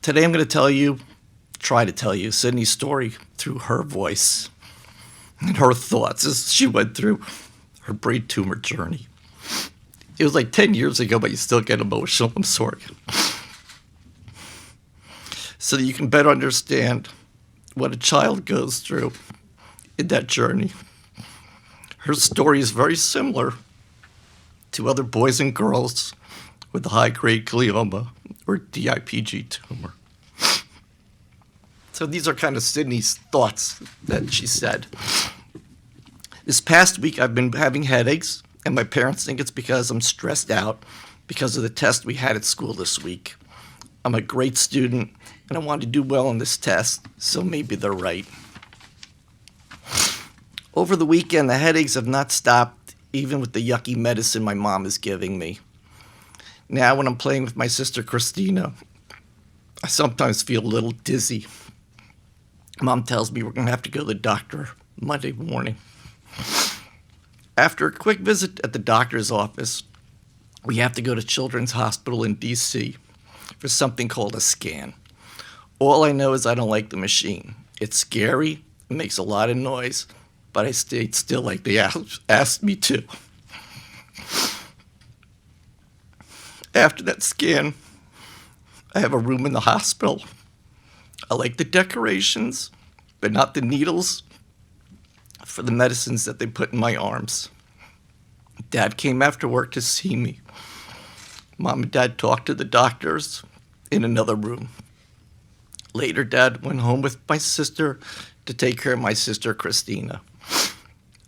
Today I'm going to try to tell you Sydney's story through her voice and her thoughts as she went through her brain tumor journey. It was like 10 years ago, but you still get emotional. I'm sorry. So that you can better understand what a child goes through in that journey. Her story is very similar to other boys and girls with high-grade glioma or DIPG tumor. So these are kind of Sydney's thoughts that she said. This past week I've been having headaches, and my parents think it's because I'm stressed out because of the test we had at school this week. I'm a great student, and I want to do well on this test, so maybe they're right. Over the weekend, the headaches have not stopped, even with the yucky medicine my mom is giving me. Now, when I'm playing with my sister Christina, I sometimes feel a little dizzy. Mom tells me we're going to have to go to the doctor Monday morning. After a quick visit at the doctor's office, we have to go to Children's Hospital in D.C. for something called a scan. All I know is I don't like the machine. It's scary, it makes a lot of noise, but I stayed still like they asked me to. After that scan, I have a room in the hospital. I like the decorations, but not the needles for the medicines that they put in my arms. Dad came after work to see me. Mom and Dad talked to the doctors in another room. Later, Dad went home with my sister to take care of my sister, Christina.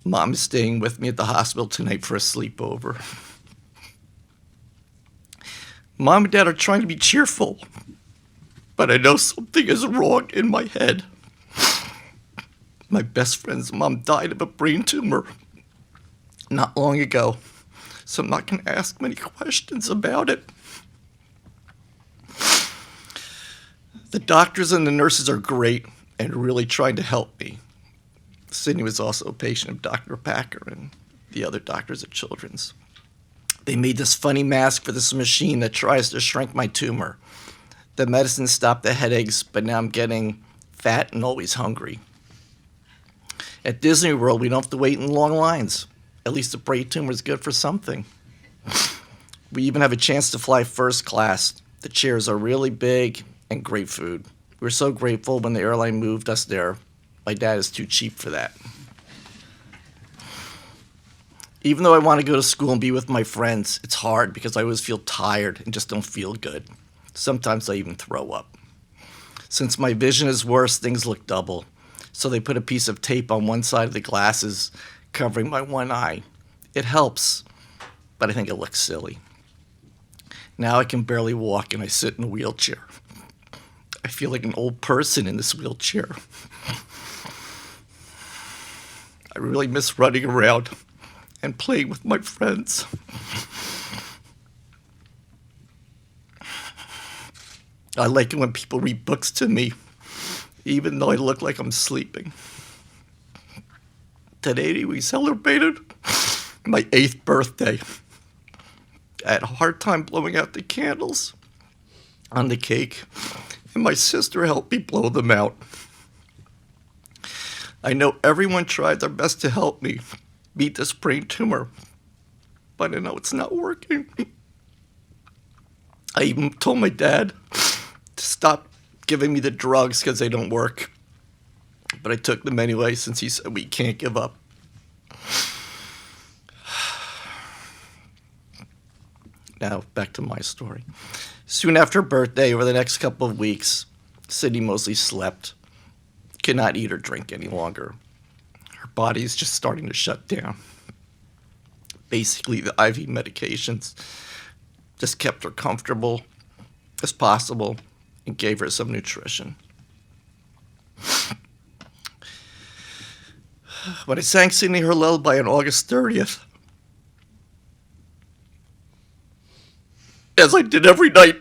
Mom is staying with me at the hospital tonight for a sleepover. Mom and Dad are trying to be cheerful, but I know something is wrong in my head. My best friend's mom died of a brain tumor not long ago, so I'm not going to ask many questions about it. The doctors and the nurses are great and really trying to help me. Sydney was also a patient of Dr. Packer and the other doctors at Children's. They made this funny mask for this machine that tries to shrink my tumor. The medicine stopped the headaches, but now I'm getting fat and always hungry. At Disney World, we don't have to wait in long lines. At least the brain tumor is good for something. We even have a chance to fly first class. The chairs are really big and great food. We were so grateful when the airline moved us there. My dad is too cheap for that. Even though I want to go to school and be with my friends, it's hard because I always feel tired and just don't feel good. Sometimes I even throw up. Since my vision is worse, things look double. So they put a piece of tape on one side of the glasses, covering my one eye. It helps, but I think it looks silly. Now I can barely walk and I sit in a wheelchair. I feel like an old person in this wheelchair. I really miss running around and playing with my friends. I like it when people read books to me, even though I look like I'm sleeping. Today we celebrated my 8th birthday. I had a hard time blowing out the candles on the cake, and my sister helped me blow them out. I know everyone tried their best to help me beat this brain tumor, but I know it's not working. I even told my dad to stop giving me the drugs because they don't work, but I took them anyway since he said we can't give up. Now, back to my story. Soon after her birthday, over the next couple of weeks, Sydney mostly slept, could not eat or drink any longer. Her body is just starting to shut down. Basically, the IV medications just kept her comfortable as possible and gave her some nutrition. When I sang Sydney her lullaby on August 30th, as I did every night,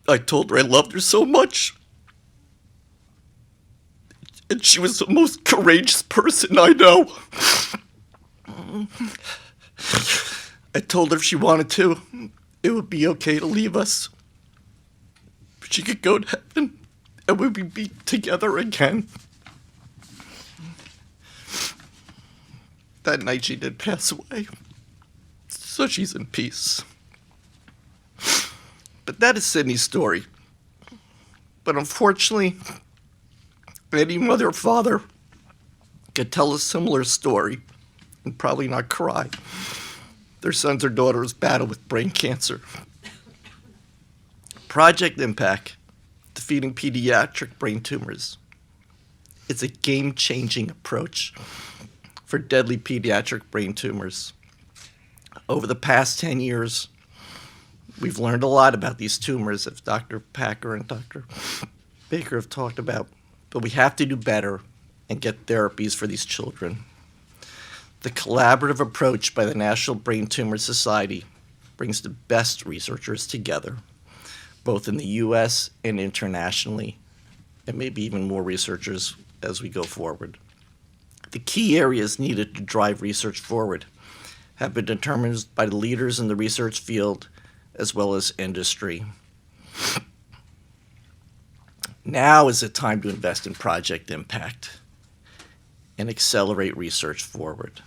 I told her I loved her so much. And she was the most courageous person I know. I told her if she wanted to, it would be okay to leave us. she could go to heaven and we would be together again. That night she did pass away, so she's in peace. But that is Sydney's story. But unfortunately, any mother or father could tell a similar story and probably not cry. Their sons or daughters battle with brain cancer. Project Impact, Defeating Pediatric Brain Tumors. It's a game-changing approach for deadly pediatric brain tumors. Over the past 10 years, we've learned a lot about these tumors, as Dr. Packer and Dr. Baker have talked about, but we have to do better and get therapies for these children. The collaborative approach by the National Brain Tumor Society brings the best researchers together, both in the US and internationally, and maybe even more researchers as we go forward. The key areas needed to drive research forward have been determined by the leaders in the research field as well as industry. Now is the time to invest in Project Impact and accelerate research forward.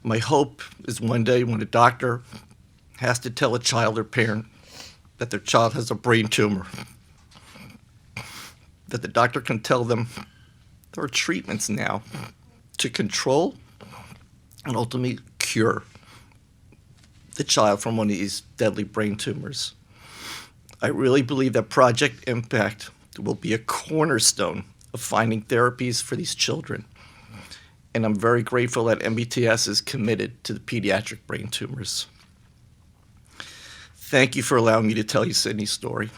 My hope is one day when a doctor has to tell a child or parent that their child has a brain tumor, that the doctor can tell them there are treatments now to control and ultimately cure the child from one of these deadly brain tumors. I really believe that Project Impact will be a cornerstone of finding therapies for these children. And I'm very grateful that NBTS is committed to the pediatric brain tumors. Thank you for allowing me to tell you Sydney's story.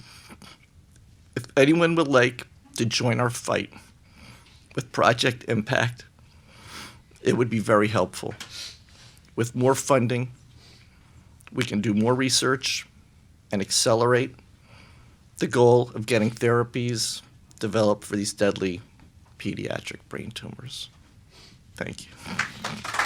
If anyone would like to join our fight with Project Impact, it would be very helpful. With more funding, we can do more research and accelerate the goal of getting therapies developed for these deadly pediatric brain tumors. Thank you.